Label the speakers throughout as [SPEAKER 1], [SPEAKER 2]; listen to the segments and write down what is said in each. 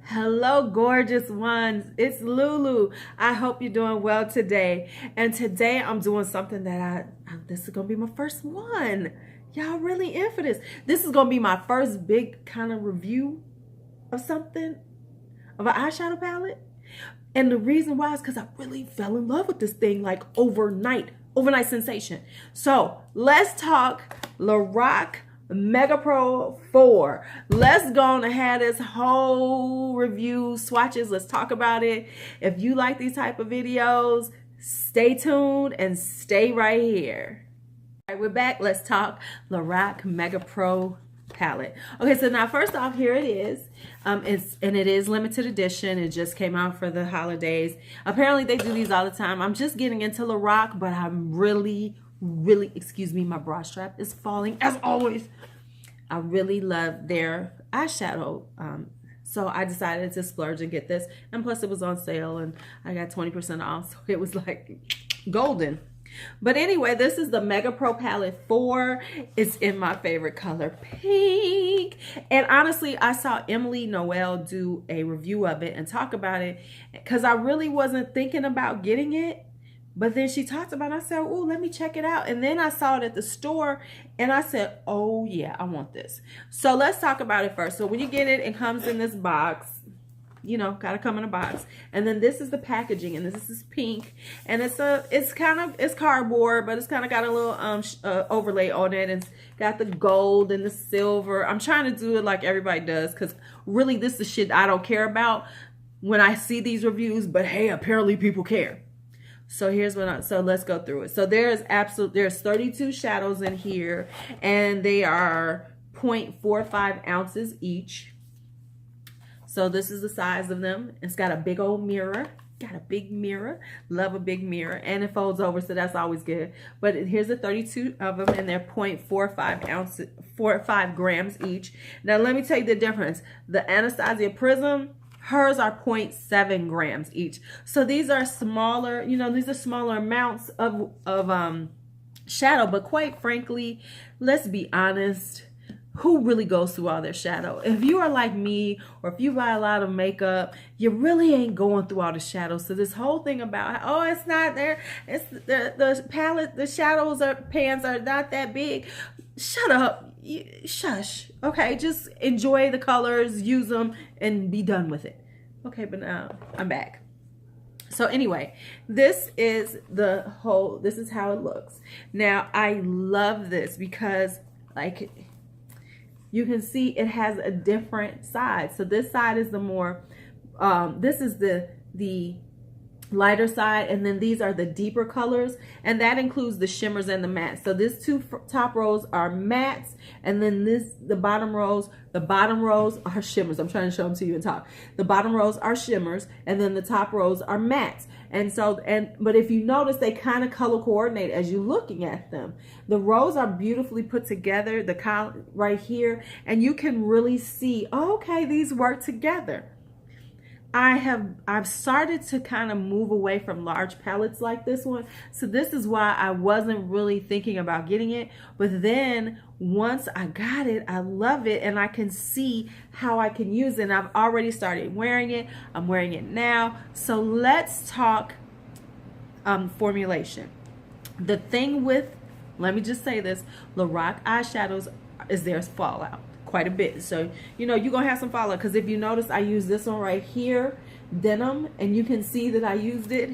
[SPEAKER 1] Hello, gorgeous ones. It's Lulu. I hope you're doing well today. And today I'm doing something that this is going to be my first one. Y'all really in for this. This is going to be my first big kind of review of something, of an eyeshadow palette. And the reason why is because I really fell in love with this thing like overnight sensation. So let's talk Lorac Mega Pro 4. Let's go on and have this whole review, swatches. Let's talk about it. If you like these type of videos, stay tuned and stay right here. All right, we're back. Let's talk Lorac Mega Pro palette. Okay, so now first off, here it is. It is limited edition. It just came out for the holidays. Apparently they do these all the time. I'm just getting into Lorac, but I'm really, excuse me, my bra strap is falling as always. I really love their eyeshadow. So I decided to splurge and get this. And plus it was on sale and I got 20% off. So it was like golden. But anyway, this is the Mega Pro Palette 4. It's in my favorite color, pink. And honestly, I saw Emily Noel do a review of it and talk about it because I really wasn't thinking about getting it. But then she talked about it. I said, oh, let me check it out. And then I saw it at the store and I said, oh yeah, I want this. So let's talk about it first. So when you get it, it comes in this box. You know, gotta come in a box. And then this is the packaging, and this is pink, and it's cardboard, but it's kind of got a little overlay on it, and it's got the gold and the silver. I'm trying to do it like everybody does, because really this is shit I don't care about when I see these reviews, but hey, apparently people care. So here's what so let's go through it. So there's 32 shadows in here, and they are 0.45 ounces each. So this is the size of them. It's got a big old mirror. Got a big mirror. Love a big mirror. And it folds over, so that's always good. But here's the 32 of them, and they're 0.45 ounces, 45 grams each. Now let me tell you the difference. The Anastasia Prism, hers are 0.7 grams each. So these are smaller, you know, these are smaller amounts of shadow. But quite frankly, let's be honest, who really goes through all their shadow? If you are like me, or if you buy a lot of makeup, you really ain't going through all the shadows. So this whole thing about, oh, it's not there, it's the palette, the shadows or pans are not that big. Shut up. Shush. Okay, just enjoy the colors, use them, and be done with it. Okay, but now I'm back. So anyway, this is how it looks. Now, I love this because, like, you can see it has a different side. So this side is the more, this is the lighter side, and then these are the deeper colors, and that includes the shimmers and the mattes. So these two top rows are mattes, and then the bottom rows are shimmers. I'm trying to show them to you and talk. The bottom rows are shimmers, and then the top rows are mattes. And so, but if you notice, they kind of color coordinate as you're looking at them. The rows are beautifully put together, the color right here, and you can really see, oh, okay, these work together. I've started to kind of move away from large palettes like this one. So this is why I wasn't really thinking about getting it. But then once I got it, I love it, and I can see how I can use it. And I've already started wearing it. I'm wearing it now. So let's talk formulation. The thing with, let me just say this, Lorac eyeshadows is there's fallout. Quite a bit. So, you know, you're going to have some fallout, because if you notice, I use this one right here, denim, and you can see that I used it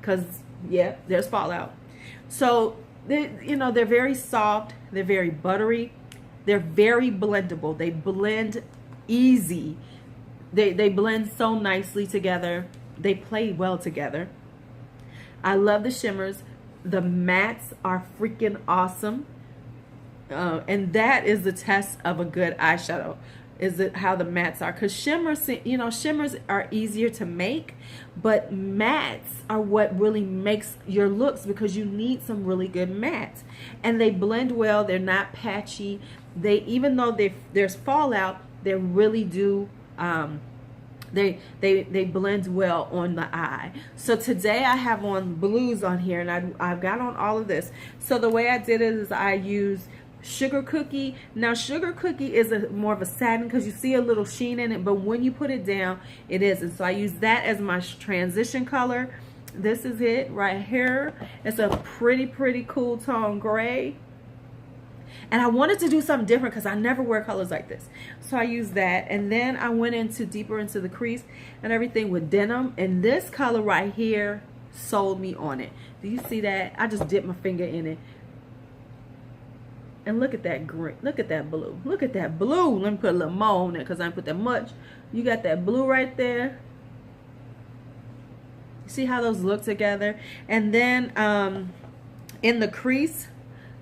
[SPEAKER 1] because, yeah, there's fallout. So, you know, they're very soft. They're very buttery. They're very blendable. They blend easy. They blend so nicely together. They play well together. I love the shimmers. The mattes are freaking awesome. And that is the test of a good eyeshadow, is it how the mattes are, because shimmers, you know, shimmers are easier to make, but mattes are what really makes your looks, because you need some really good mattes, and they blend well. They're not patchy. They, even though there's fallout, they really do they blend well on the eye. So today I have on blues on here, and I've got on all of this. So the way I did it is I used Sugar Cookie. Now Sugar Cookie is more of a satin because you see a little sheen in it, but when you put it down, it isn't. So I use that as my transition color. This is it right here. It's a pretty cool tone gray. And I wanted to do something different because I never wear colors like this. So I used that. And then I went deeper into the crease and everything with denim. And this color right here sold me on it. Do you see that? I just dipped my finger in it. And look at that green. Look at that blue. Look at that blue. Let me put a little more on it because I didn't put that much. You got that blue right there. See how those look together? And then in the crease,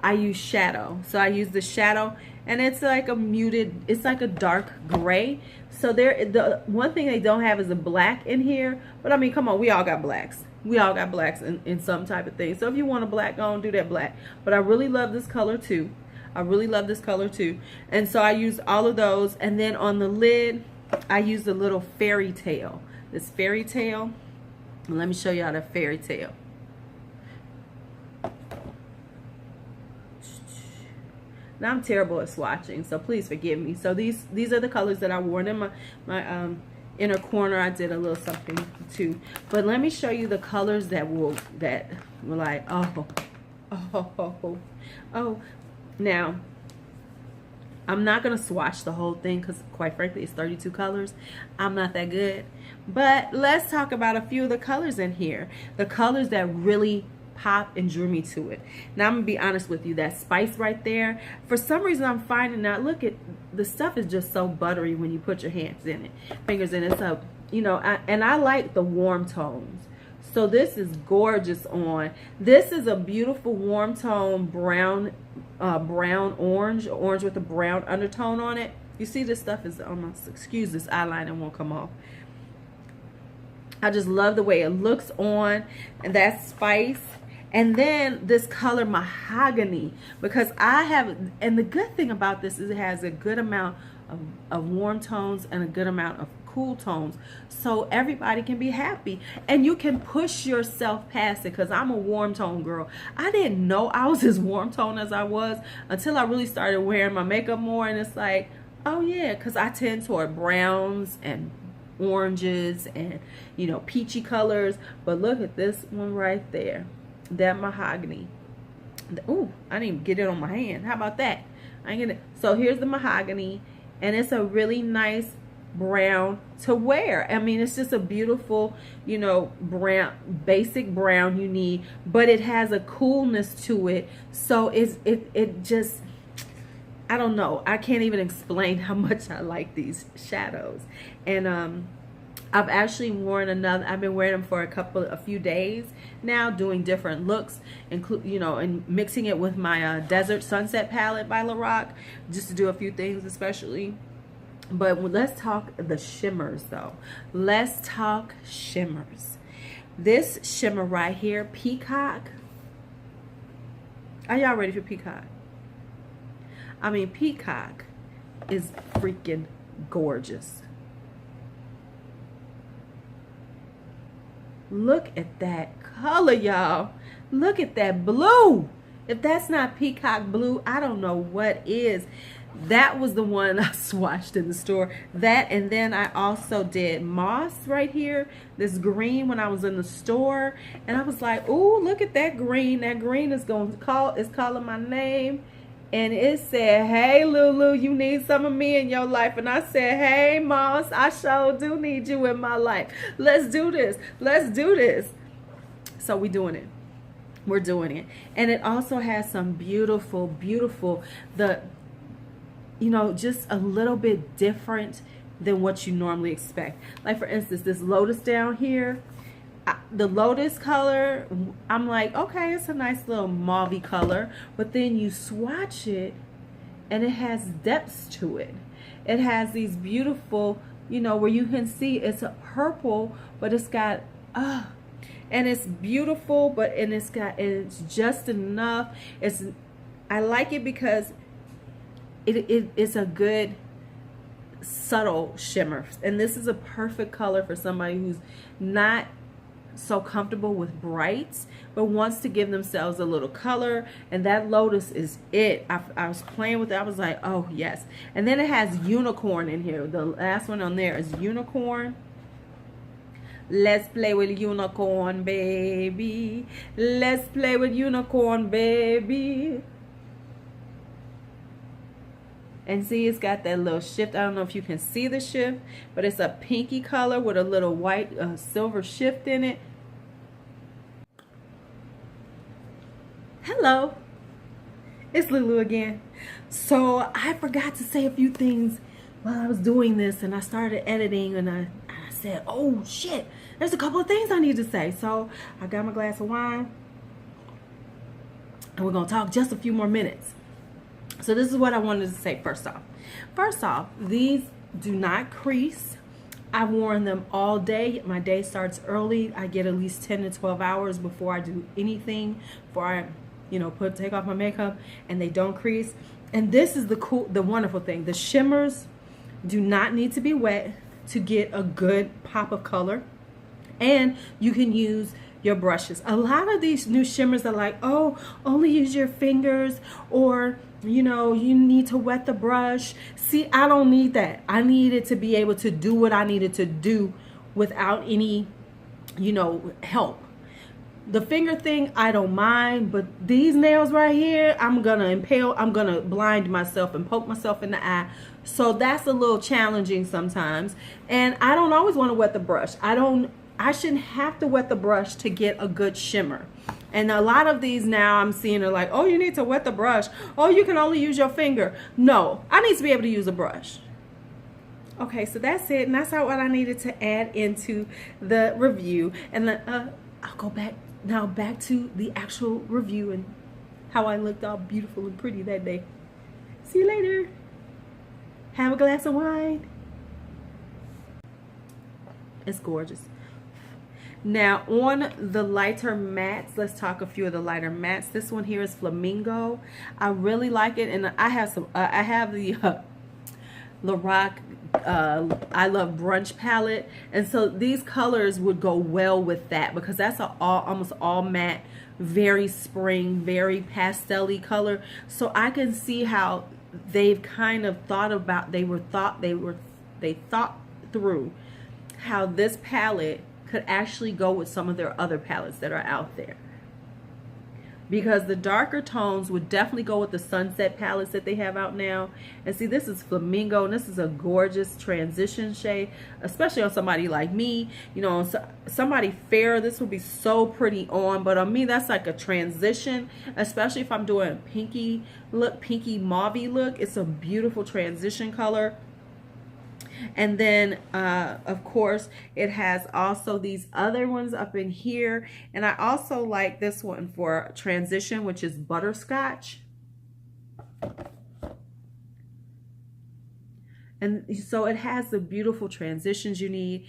[SPEAKER 1] I use shadow. So I use the shadow, and it's like a muted, it's like a dark gray. So the one thing they don't have is a black in here. But I mean, come on, we all got blacks. We all got blacks in some type of thing. So if you want a black, go and do that black. But I really love this color too. I really love this color too. And so I use all of those. And then on the lid, I use the little fairy tale. This fairy tale. Let me show you how the fairy tale. Now I'm terrible at swatching, so please forgive me. So these are the colors that I wore. And in my inner corner, I did a little something too. But let me show you the colors that were like, oh. Now, I'm not going to swatch the whole thing because, quite frankly, it's 32 colors. I'm not that good. But let's talk about a few of the colors in here. The colors that really pop and drew me to it. Now, I'm going to be honest with you. That spice right there, for some reason, I'm finding out, look at, the stuff is just so buttery when you put your hands in it, fingers in it. So, you know, and I like the warm tones. So this is gorgeous on. This is a beautiful warm tone brown orange with a brown undertone on it. You see this stuff is almost, excuse this eyeliner won't come off. I just love the way it looks on, and that spice. And then this color mahogany, because I have, and the good thing about this is it has a good amount of warm tones and a good amount of cool tones, so everybody can be happy and you can push yourself past it. Because I'm a warm tone girl. I didn't know I was as warm tone as I was until I really started wearing my makeup more, and it's like, oh yeah, because I tend toward browns and oranges and, you know, peachy colors. But look at this one right there, that mahogany. Ooh, I didn't even get it on my hand. How about that? I ain't get it. So here's the mahogany, and it's a really nice brown to wear. I mean, it's just a beautiful, you know, brown, basic brown you need, but it has a coolness to it. So it just, I don't know, I can't even explain how much I like these shadows. And I've actually worn another, I've been wearing them for a few days now, doing different looks, you know, and mixing it with my Desert Sunset palette by Lorac, just to do a few things especially. But let's talk the shimmers though. Let's talk shimmers. This shimmer right here, Peacock. Are y'all ready for Peacock? I mean, Peacock is freaking gorgeous. Look at that color, y'all. Look at that blue. If that's not Peacock blue, I don't know what is. That was the one I swatched in the store. That, and then I also did moss right here, this green, when I was in the store, and I was like, ooh, look at that green. That green is calling my name. And it said, hey Lulu, you need some of me in your life. And I said, hey moss, I sure do need you in my life. Let's do this. Let's do this. So we're doing it. We're doing it. And it also has some beautiful, you know, just a little bit different than what you normally expect. Like for instance, this lotus down here, the lotus color, I'm like, okay, it's a nice little mauvey color, but then you swatch it and it has depths to it. It has these beautiful, you know, where you can see it's a purple, but it's got and it's beautiful, but it's just enough. I like it because it's a good subtle shimmer, and this is a perfect color for somebody who's not so comfortable with brights, but wants to give themselves a little color, and that Lotus is it. I was playing with it. I was like, oh yes. And then it has unicorn in here. The last one on there is unicorn. Let's play with unicorn, baby. Let's play with unicorn, baby. And see, it's got that little shift. I don't know if you can see the shift, but it's a pinky color with a little white silver shift in it. Hello, it's Lulu again. So I forgot to say a few things while I was doing this, and I started editing, and I said, oh shit, there's a couple of things I need to say. So I got my glass of wine, and we're gonna talk just a few more minutes. So this is what I wanted to say first off. First off, these do not crease. I've worn them all day. My day starts early. I get at least 10 to 12 hours before I do anything, before I, you know, take off my makeup, and they don't crease. And this is the wonderful thing. The shimmers do not need to be wet to get a good pop of color. And you can use your brushes. A lot of these new shimmers are like, oh, only use your fingers, or you know, you need to wet the brush. See, I don't need that. I needed to be able to do what I needed to do without any, you know, help. The finger thing, I don't mind, but these nails right here, I'm gonna blind myself and poke myself in the eye. So that's a little challenging sometimes. And I don't always want to wet the brush. I shouldn't have to wet the brush to get a good shimmer. And a lot of these now I'm seeing are like, oh, you need to wet the brush. Oh, you can only use your finger. No, I need to be able to use a brush. Okay, so that's it. And that's what I needed to add into the review. And I'll go back to the actual review and how I looked all beautiful and pretty that day. See you later. Have a glass of wine. It's gorgeous. Now on the lighter mattes, let's talk a few of the lighter mattes. This one here is Flamingo. I really like it, and I have some. I have the Lorac I Love Brunch palette, and so these colors would go well with that because that's almost all matte, very spring, very pastel-y color. So I can see how they've kind of thought about. They thought through how this palette could actually go with some of their other palettes that are out there, because the darker tones would definitely go with the sunset palettes that they have out now. And see, this is Flamingo, and this is a gorgeous transition shade, especially on somebody like me. You know, somebody fair, this would be so pretty on, but on me that's like a transition, especially if I'm doing a pinky look, pinky mauvey look. It's a beautiful transition color. And then of course it has also these other ones up in here, and I also like this one for transition, which is Butterscotch. And so it has the beautiful transitions you need.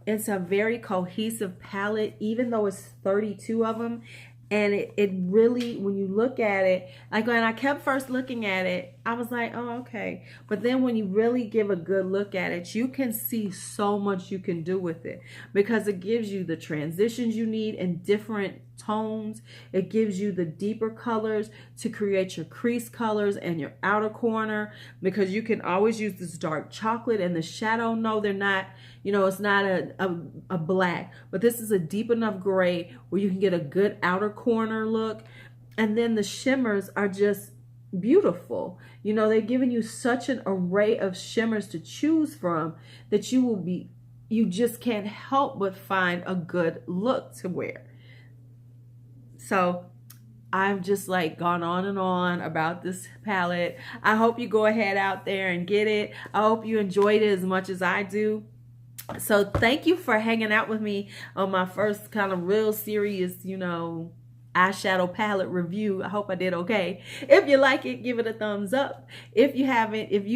[SPEAKER 1] It's a very cohesive palette, even though it's 32 of them. And it really, when you look at it, like when I kept first looking at it, I was like, oh, okay. But then when you really give a good look at it, you can see so much you can do with it, because it gives you the transitions you need in different tones. It gives you the deeper colors to create your crease colors and your outer corner, because you can always use this dark chocolate and the shadow. No, they're not, you know, it's not a black, but this is a deep enough gray where you can get a good outer corner look. And then the shimmers are just beautiful. You know, they're giving you such an array of shimmers to choose from that you just can't help but find a good look to wear. So I've just like gone on and on about this palette. I hope you go ahead out there and get it. I hope you enjoyed it as much as I do. So thank you for hanging out with me on my first kind of real serious, you know, eyeshadow palette review. I hope I did okay. If you like it, give it a thumbs up. If you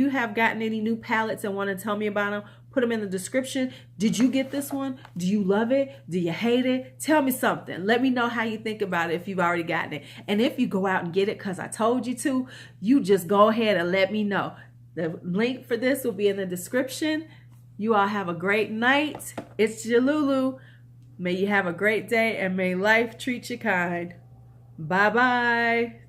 [SPEAKER 1] have gotten any new palettes and want to tell me about them, put them in the description. Did you get this one? Do you love it? Do you hate it? Tell me something. Let me know how you think about it if you've already gotten it. And if you go out and get it because I told you to, you just go ahead and let me know. The link for this will be in the description. You all have a great night. It's your Lulu. May you have a great day and may life treat you kind. Bye-bye.